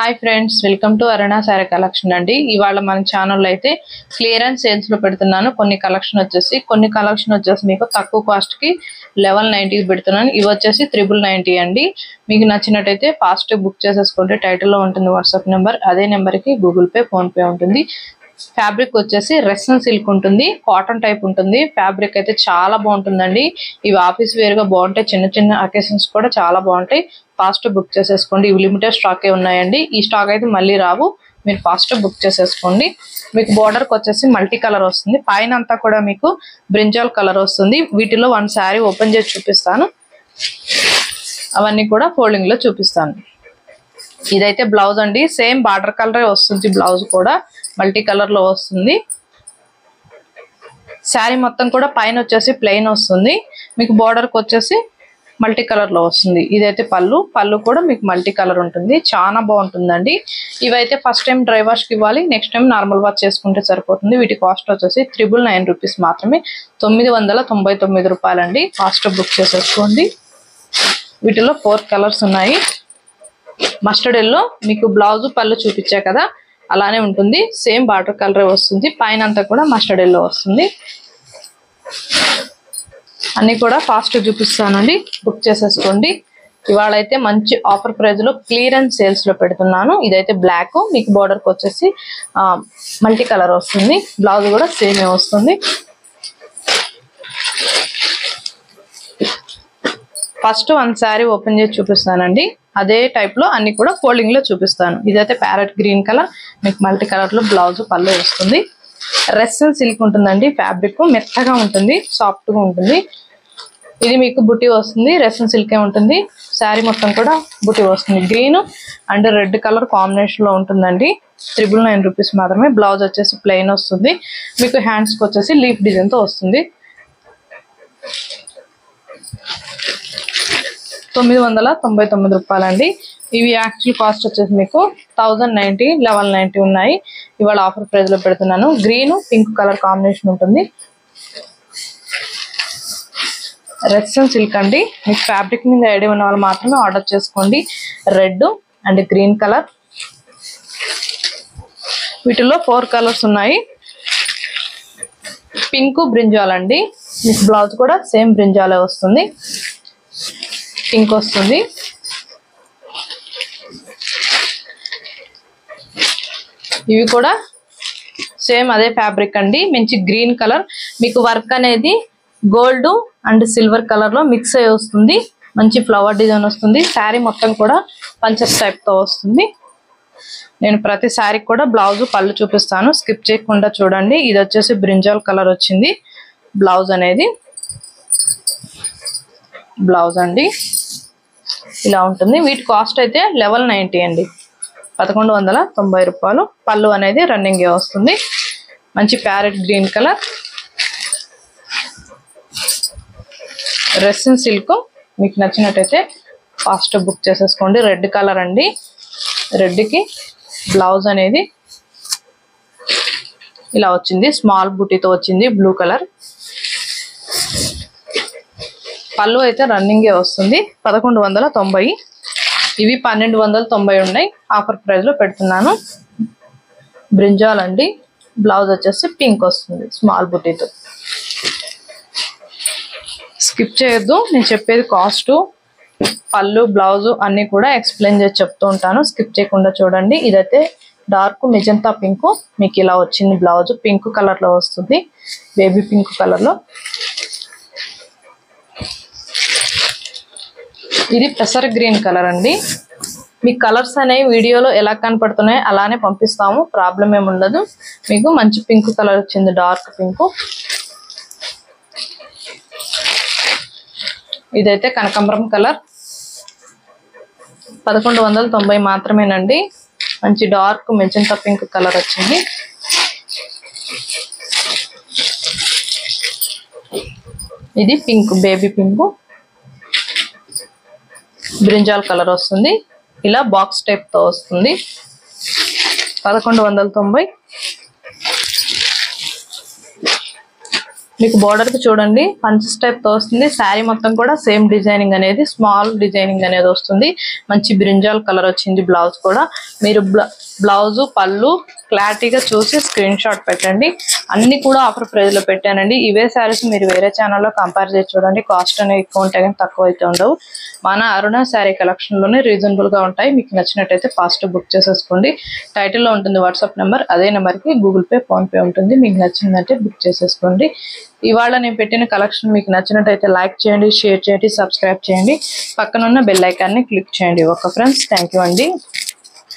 Hi friends, welcome to Aruna sorry collection అండి. ఇవాళ మన ఛానల్లో అయితే క్లియరెన్స్ సేల్స్ లో పెడుతున్నాను. కొన్ని కలెక్షన్ వచ్చేసి మీకు తక్కువ కాస్ట్ కి 1190 కి పెడుతున్నాను. ఇవి వచ్చేసి 990 అండి. మీకు నచ్చినట్టయితే ఫాస్ట్ బుక్ చేసేసుకోండి. టైటిల్ లో ఉంటుంది వాట్సాప్ నెంబర్. అదే నెంబర్ కి గూగుల్ పే, ఫోన్ పే ఉంటుంది. ఫ్యాబ్రిక్ వచ్చేసి రెస్సన్ సిల్క్ ఉంటుంది, కాటన్ టైప్ ఉంటుంది. ఫ్యాబ్రిక్ అయితే చాలా బాగుంటుందండి. ఇవి ఆఫీస్ వేర్ గా బాగుంటాయి, చిన్న చిన్న అకేషన్స్ కూడా చాలా బాగుంటాయి. ఫాస్ట్ బుక్ చేసేసుకోండి. ఇవి లిమిటెడ్ స్టాక్ ఉన్నాయండి. ఈ స్టాక్ అయితే మళ్ళీ రావు, మీరు ఫాస్ట్ బుక్ చేసేసుకోండి. మీకు బోర్డర్ కి వచ్చేసి మల్టీ కలర్ వస్తుంది. పైన అంతా కూడా మీకు బ్రింజాల్ కలర్ వస్తుంది. వీటిలో వన్ శారీ ఓపెన్ చేసి చూపిస్తాను, అవన్నీ కూడా ఫోల్డింగ్ లో చూపిస్తాను. ఇదైతే బ్లౌజ్ అండి, సేమ్ బార్డర్ కలర్ వస్తుంది. బ్లౌజ్ కూడా మల్టీ కలర్ లో వస్తుంది. శారీ మొత్తం కూడా పైన వచ్చేసి ప్లెయిన్ వస్తుంది. మీకు బోర్డర్ కి వచ్చేసి మల్టీ కలర్ లో వస్తుంది. ఇదైతే పళ్ళు కూడా మీకు మల్టీ కలర్ ఉంటుంది. చాలా బాగుంటుందండి. ఇవైతే ఫస్ట్ టైం డ్రై వాష్ కి ఇవ్వాలి, నెక్స్ట్ టైం నార్మల్ వాష్ చేసుకుంటే సరిపోతుంది. వీటి కాస్ట్ వచ్చేసి 999 రూపీస్ మాత్రమే, 999 రూపాయలండి. ఫాస్ట్ బుక్ చేసేసుకోండి. వీటిలో 4 కలర్స్ ఉన్నాయి. మస్టర్డ్ ఎల్లో మీకు బ్లౌజ్ పళ్ళు చూపించా కదా, అలానే ఉంటుంది. సేమ్ బార్డర్ కలర్ వస్తుంది. పైన అంతా కూడా మస్టర్డ్ ఎల్లో వస్తుంది. అన్ని కూడా ఫాస్ట్ చూపిస్తానండి, బుక్ చేసేసుకోండి. ఇవాళ అయితే మంచి ఆఫర్ ప్రైస్ లో క్లియరెన్స్ సేల్స్ లో పెడుతున్నాను. ఇదైతే బ్లాక్, మీకు బోర్డర్ కి వచ్చేసి మల్టీ కలర్ వస్తుంది. బ్లౌజ్ కూడా సేమ్ వస్తుంది. ఫస్ట్ వన్ శారీ ఓపెన్ చేసి చూపిస్తానండి. అదే టైప్ లో అన్ని కూడా ఫోల్డింగ్ లో చూపిస్తాను. ఇదైతే ప్యారెట్ గ్రీన్ కలర్, మీకు మల్టీ కలర్ లో బ్లౌజ్ పళ్ళు వస్తుంది. రెస్సన్ సిల్క్ ఉంటుందండి. ఫ్యాబ్రిక్ మెత్తగా ఉంటుంది, సాఫ్ట్ గా ఉంటుంది. ఇది మీకు బుట్టి వస్తుంది, రెస్సన్ సిల్కే ఉంటుంది. శారీ మొత్తం కూడా బుట్టి వస్తుంది. Green and red colour combination లో ఉంటుందండి. 999 రూపీస్ మాత్రమే. బ్లౌజ్ వచ్చేసి ప్లెయిన్ వస్తుంది. మీకు హ్యాండ్స్ కి వచ్చేసి లీఫ్ డిజైన్ తో వస్తుంది. 999 రూపాయలండి. ఇవి యాక్చువల్ కాస్ట్ వచ్చేసి మీకు 1090, 1190 ఉన్నాయి. ఇవాళ ఆఫర్ ప్రైస్ లో పెడుతున్నాను. గ్రీన్ పింక్ కలర్ కాంబినేషన్ ఉంటుంది. రెస్సన్ సిల్క్ అండి. మీకు ఫ్యాబ్రిక్ మీద ఐడియా ఉన్న వాళ్ళు మాత్రమే ఆర్డర్ చేసుకోండి. Red and green colour. వీటిలో 4 కలర్స్ ఉన్నాయి. పింక్ బ్రింజాల్ అండి. మీకు బ్లౌజ్ కూడా సేమ్ బ్రింజాలే వస్తుంది. పింక్ వస్తుంది. ఇవి కూడా సేమ్ అదే ఫ్యాబ్రిక్ అండి. మంచి గ్రీన్ కలర్, మీకు వర్క్ అనేది గోల్డ్ అండ్ సిల్వర్ కలర్ లో మిక్స్ అయ్యి వస్తుంది. మంచి ఫ్లవర్ డిజైన్ వస్తుంది. శారీ మొత్తం కూడా పంచెస్ టైప్ తో వస్తుంది. నేను ప్రతి శారీ కూడా బ్లౌజ్ పళ్ళు చూపిస్తాను, స్కిప్ చేయకుండా చూడండి. ఇది వచ్చేసి బ్రింజాల్ కలర్ వచ్చింది బ్లౌజ్ అనేది. బ్లౌజ్ అండి ఇలా ఉంటుంది. వీటి కాస్ట్ అయితే 1190 అండి, 1190 రూపాయలు. పళ్ళు అనేది రన్నింగ్ వస్తుంది. మంచి ప్యారెట్ గ్రీన్ కలర్, రెస్సన్ సిల్క్. మీకు నచ్చినట్టయితే ఫాస్ట్ బుక్ చేసేసుకోండి. రెడ్ కలర్ అండి. రెడ్ కి బ్లౌజ్ అనేది ఇలా వచ్చింది, స్మాల్ బుటీతో వచ్చింది, బ్లూ కలర్. పళ్ళు అయితే రన్నింగే వస్తుంది. 1190. ఇవి 1290 ఉన్నాయి. ఆఫర్ ప్రైస్ లో పెడుతున్నాను. బ్రింజాల్ అండి. బ్లౌజ్ వచ్చేసి పింక్ వస్తుంది స్మాల్ బుటీతో. స్కిప్ చేయొద్దు, నేను చెప్పేది కాస్ట్, పళ్ళు, బ్లౌజ్ అన్ని కూడా ఎక్స్ప్లెయిన్ చేసి చెప్తూ ఉంటాను. స్కిప్ చేయకుండా చూడండి. ఇదైతే డార్క్ మెజంతా పింక్. మీకు ఇలా వచ్చింది బ్లౌజ్. పింక్ కలర్ లో వస్తుంది, బేబీ పింక్ కలర్ లో. ఇది పెసర్ గ్రీన్ కలర్ అండి. మీ కలర్స్ అనేవి వీడియోలో ఎలా కనపడుతున్నాయో అలానే పంపిస్తాము, ప్రాబ్లం ఏమి ఉండదు. మీకు మంచి పింక్ కలర్ వచ్చింది, డార్క్ పింక్. ఇదైతే కనకాంబరం కలర్. 1190 మాత్రమేనండి. మంచి డార్క్ మెజంతా పింక్ కలర్ వచ్చింది. ఇది pink, baby pink. Brinjal colour వస్తుంది. ఇలా బాక్స్ టైప్ తో వస్తుంది. 1190. మీకు బోర్డర్ కి చూడండి పంచెస్ టైప్ తో వస్తుంది. శారీ మొత్తం కూడా సేమ్ డిజైనింగ్ అనేది స్మాల్ డిజైనింగ్ అనేది వస్తుంది. మంచి బ్రింజాల్ కలర్ వచ్చింది. బ్లౌజ్ కూడా మీరు బ్లౌజ్ పళ్ళు క్లారిటీగా చూసి స్క్రీన్ షాట్ పెట్టండి. అన్ని కూడా ఆఫర్ ప్రైస్ లో పెట్టానండి. ఇవే శారీస్ మీరు వేరే ఛానల్లో కంపేర్ చేసి చూడండి. కాస్ట్ అనేవి ఎక్కువ ఉంటాయి కానీ తక్కువ అయితే ఉండవు. మన అరుణ శారీ కలెక్షన్ లోనే రీజనబుల్ గా ఉంటాయి. మీకు నచ్చినట్టయితే ఫాస్ట్ బుక్ చేసేసుకోండి. టైటిల్ లో ఉంటుంది వాట్సాప్ నెంబర్. అదే నెంబర్ కి గూగుల్ పే ఫోన్ పే ఉంటుంది. మీకు నచ్చిందంటే బుక్ చేసేసుకోండి. ఇవాళ నేను పెట్టిన కలెక్షన్ మీకు నచ్చినట్టయితే లైక్ చేయండి, షేర్ చేయండి, సబ్స్క్రైబ్ చేయండి. పక్కన ఉన్న బెల్ ఐకాన్ ని క్లిక్ చేయండి. ఓకే ఫ్రెండ్స్, థ్యాంక్ యూ అండి.